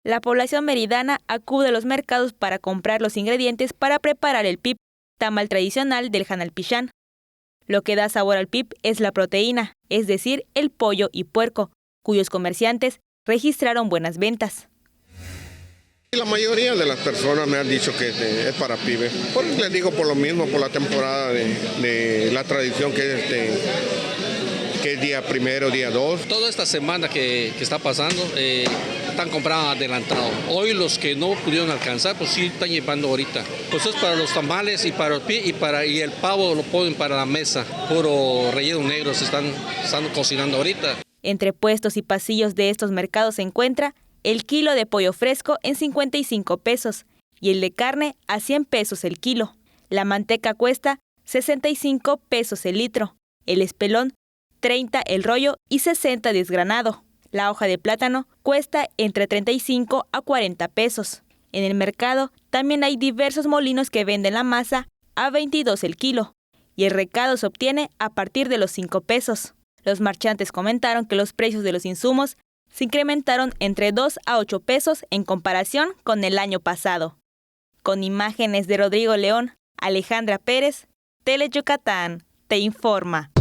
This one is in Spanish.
La población meridana acude a los mercados para comprar los ingredientes para preparar el pip, tamal tradicional del Janalpixán. Lo que da sabor al pip es la proteína, es decir, el pollo y puerco, cuyos comerciantes registraron buenas ventas. La mayoría de las personas me han dicho que es para pibes. Les digo por lo mismo, por la temporada de la tradición que es día primero, día 2. Toda esta semana que está pasando, están comprando adelantado. Hoy los que no pudieron alcanzar, pues sí están llevando ahorita. Pues es para los tamales y para el pip y el pavo lo ponen para la mesa. Puro relleno negro se están cocinando ahorita. Entre puestos y pasillos de estos mercados se encuentra el kilo de pollo fresco en 55 pesos y el de carne a 100 pesos el kilo. La manteca cuesta 65 pesos el litro, el espelón 30 el rollo y 60 desgranado. La hoja de plátano cuesta entre 35 a 40 pesos. En el mercado también hay diversos molinos que venden la masa a 22 el kilo y el recado se obtiene a partir de los 5 pesos. Los marchantes comentaron que los precios de los insumos se incrementaron entre 2 a 8 pesos en comparación con el año pasado. Con imágenes de Rodrigo León, Alejandra Pérez, Tele Yucatán, te informa.